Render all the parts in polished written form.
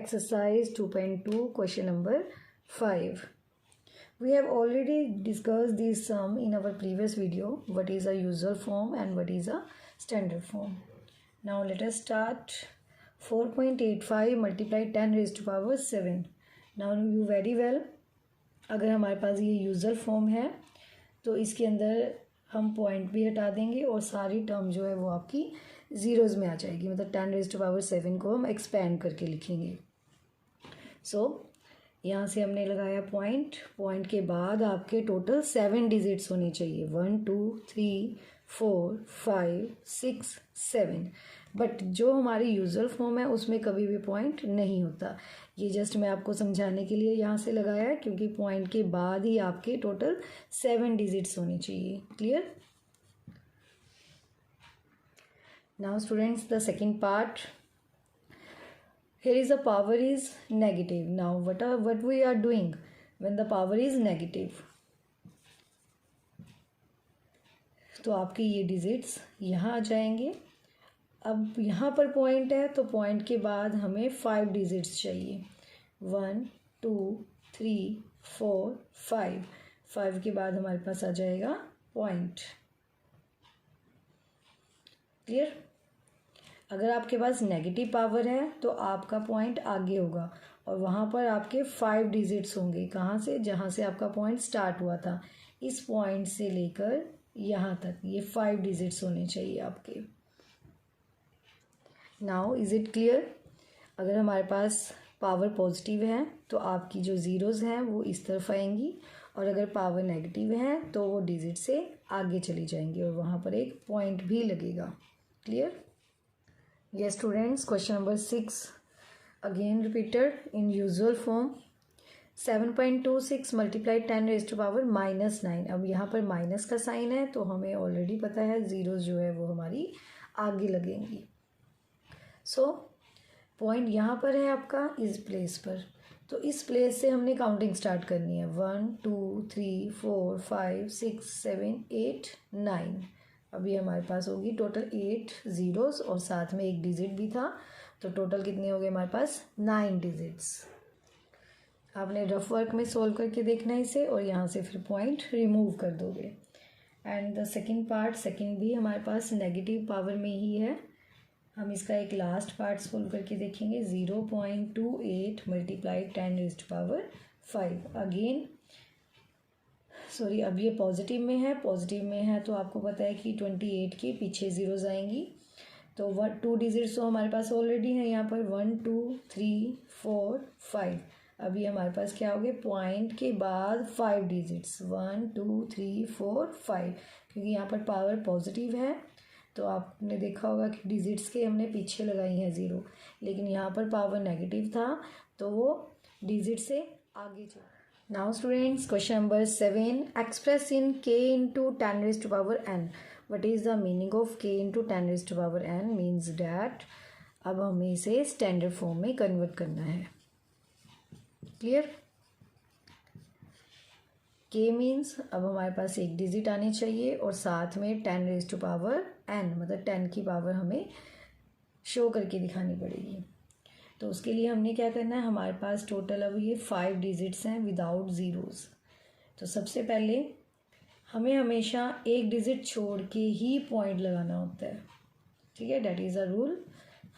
exercise 2.2 question number 5. We have already discussed this sum in our previous video, what is a usual form and what is a standard form. Now let us start. 4.85 multiply 10 raised to power 7. Now you very well, अगर हमारे पास ये usual form है तो इसके अंदर हम point भी हटा देंगे और सारी टर्म जो है वो आपकी ज़ीरोज़ में आ जाएगी, मतलब 10 रेज़ टू पावर 7 को हम एक्सपैंड करके लिखेंगे. यहाँ से हमने लगाया पॉइंट के बाद आपके टोटल 7 डिजिट्स होने चाहिए. 1 2 3 4 5 6 7. बट जो हमारी यूजुअल फॉर्म है उसमें कभी भी पॉइंट नहीं होता. ये जस्ट मैं आपको समझाने के लिए यहाँ से लगाया है, क्योंकि पॉइंट के बाद ही आपके टोटल 7 डिजिट्स होने चाहिए. Clear? Now students, the second part. Here is the power is negative. Now what we are doing when the power is negative? तो आपके ये डिजिट्स यहाँ आ जाएंगे. अब यहाँ पर पॉइंट है तो पॉइंट के बाद हमें 5 डिजिट्स चाहिए. 1 2 3 4 5. 5 के बाद हमारे पास आ जाएगा पॉइंट. क्लियर? अगर आपके पास नेगेटिव पावर है तो आपका पॉइंट आगे होगा और वहाँ पर आपके 5 डिजिट्स होंगे. कहाँ से? जहाँ से आपका पॉइंट स्टार्ट हुआ था. इस पॉइंट से लेकर यहाँ तक ये 5 डिजिट्स होने चाहिए आपके. Now is it clear? अगर हमारे पास पावर पॉजिटिव है तो आपकी जो ज़ीरोज़ हैं वो इस तरफ आएंगी, और अगर पावर नेगेटिव है तो वो डिजिट से आगे चली जाएंगी और वहाँ पर एक पॉइंट भी लगेगा. Clear? Yes students, question number 6 again repeated in usual form. 7.26 multiply 10 raised to power -9. अब यहाँ पर माइनस का साइन है तो हमें ऑलरेडी पता है ज़ीरो जो है वो हमारी आगे लगेंगी. सो पॉइंट यहाँ पर है आपका इस प्लेस पर, तो इस प्लेस से हमने काउंटिंग स्टार्ट करनी है. 1 2 3 4 5 6 7 8 9. अभी हमारे पास होगी टोटल 8 ज़ीरोज़ और साथ में एक डिजिट भी था, तो टोटल कितने हो गए हमारे पास? 9 डिजिट्स. आपने रफ वर्क में सॉल्व करके देखना है इसे और यहाँ से फिर पॉइंट रिमूव कर दोगे. And the second part, second भी हमारे पास नेगेटिव पावर में ही है. हम इसका एक लास्ट पार्ट सॉल्व करके देखेंगे. 0.28 multiply 10 raised to power 5. Again sorry, अब ये पॉजिटिव में है. पॉजिटिव में है तो आपको पता है कि 28 के पीछे ज़ीरोज़ आएंगी, तो 2 डिजिट्स तो हमारे पास ऑलरेडी है यहाँ पर. 1 2 3 4 5. अभी हमारे पास क्या हो गए? पॉइंट के बाद 5 डिजिट्स. 1 2 3 4 5. क्योंकि यहाँ पर पावर पॉजिटिव है तो आपने देखा होगा कि डिजिट्स के हमने पीछे लगाई हैं ज़ीरो, लेकिन यहाँ पर पावर नेगेटिव था तो वो डिजिट से आगे चला. Now students, question number 7. Express in k into 10 raised to power n. What is the meaning of k into 10 raised to power n? Means that अब हमें इसे स्टैंडर्ड फॉर्म में कन्वर्ट करना है. क्लियर? k मीन्स अब हमारे पास एक digit आनी चाहिए और साथ में 10 रेज़्ड टू पावर n, मतलब 10 की पावर हमें शो करके दिखानी पड़ेगी. तो उसके लिए हमने क्या करना है? हमारे पास टोटल अब ये 5 डिजिट्स हैं विदाउट ज़ीरोज़. तो सबसे पहले हमें हमेशा एक डिजिट छोड़ के ही पॉइंट लगाना होता है. ठीक है, डैट इज़ अ रूल.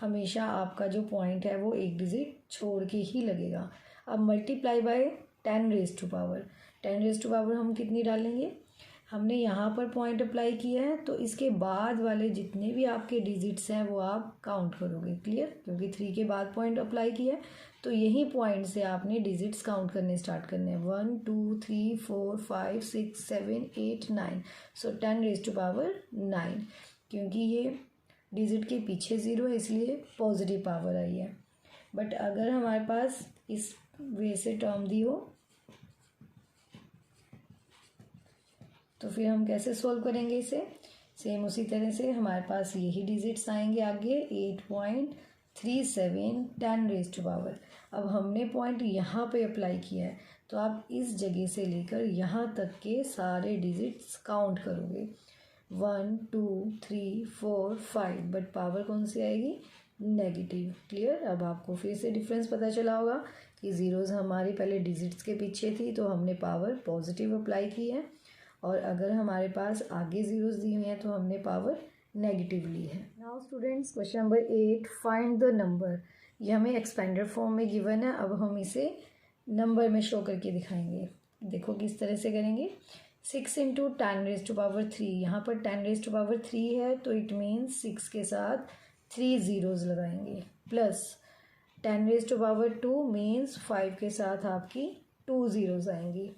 हमेशा आपका जो पॉइंट है वो एक डिजिट छोड़ के ही लगेगा. अब multiply by 10 raised to power. 10 raised to power हम कितनी डालेंगे? हमने यहाँ पर पॉइंट अप्लाई किया है तो इसके बाद वाले जितने भी आपके डिजिट्स हैं वो आप काउंट करोगे. क्लियर? क्योंकि 3 के बाद पॉइंट अप्लाई किया है तो यही पॉइंट से आपने डिजिट्स काउंट करने स्टार्ट करने हैं. 1 2 3 4 5 6 7 8 9. So 10 raised to power 9. क्योंकि ये डिजिट के पीछे ज़ीरो है इसलिए पॉजिटिव पावर आई है. बट अगर हमारे पास इस वे से टर्म दी हो तो फिर हम कैसे सॉल्व करेंगे इसे? सेम उसी तरह से हमारे पास यही डिजिट्स आएंगे आगे. 8.37 10 रेज़्ड टू पावर. अब हमने पॉइंट यहाँ पे अप्लाई किया है तो आप इस जगह से लेकर यहाँ तक के सारे डिजिट्स काउंट करोगे. 1 2 3 4 5. बट पावर कौन सी आएगी? नेगेटिव। क्लियर। अब आपको फिर से डिफरेंस पता चला होगा कि ज़ीरोज़ हमारी पहले डिजिट्स के पीछे थी तो हमने पावर पॉजिटिव अप्लाई की है, और अगर हमारे पास आगे ज़ीरोज़ दी हुई हैं तो हमने पावर नेगेटिव ली है। Now students, question number 8, find the number. ये हमें एक्सपेंडेड फॉर्म में गिवन है। अब हम इसे नंबर में शो करके दिखाएंगे। देखो किस तरह से करेंगे। 6 इंटू 10⁻3। यहाँ पर 10⁻3 है तो इट मीन्स 6 के साथ 3 ज़ीरोज़ लगाएंगे, प्लस 10⁻2 मीन्स 5 के साथ आपकी 2 ज़ीरोज़ आएंगी,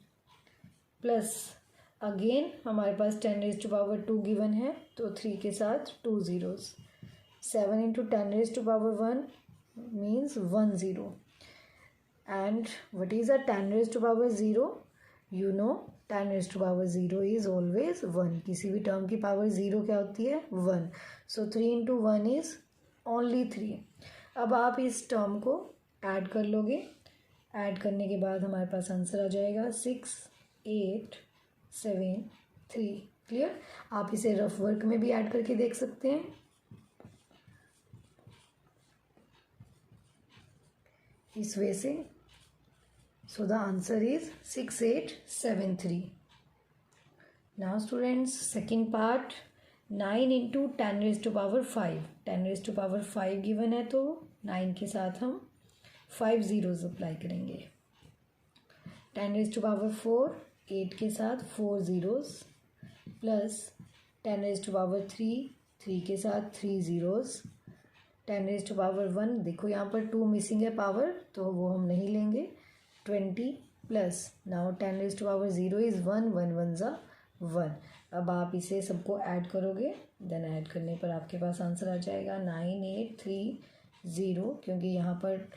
प्लस अगेन हमारे पास 10⁻2 गिवन है तो 3 के साथ 2 zeros. 7 into 10⁻1 means 1 zero. And what is a 10⁻0? You know 10⁻0 is always 1. किसी भी टर्म की पावर ज़ीरो क्या होती है? 1. So 3 into 1 is only 3. अब आप इस टर्म को ऐड कर लोगे। ऐड करने के बाद हमारे पास आंसर आ जाएगा 6, 8, 7, 3। क्लियर। आप इसे रफ वर्क में भी ऐड करके देख सकते हैं। इस वे से। So the answer is 6873. Now students, second part, 9 into 10⁻5। 10⁻5 given है तो 9 के साथ हम 5 ज़ीरोज़ अप्लाई करेंगे। 10⁻4 8 के साथ 4 ज़ीरोज़, प्लस 10⁻3 3 के साथ 3 ज़ीरोज़। 10⁻1 देखो यहाँ पर 2 मिसिंग है पावर तो वो हम नहीं लेंगे। 20 प्लस नाउ 10⁻0 इज़ 1, 1 1 ज़ा 1। अब आप इसे सबको ऐड करोगे, देन ऐड करने पर आपके पास आंसर आ जाएगा 9830, क्योंकि यहाँ पर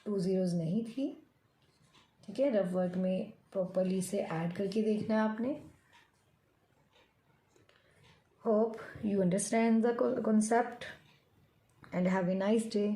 2 ज़ीरोज़ नहीं थी। ठीक है। रफ वर्क में प्रॉपरली इसे ऐड करके देखना है आपने। Hope you understand the concept and have a nice day.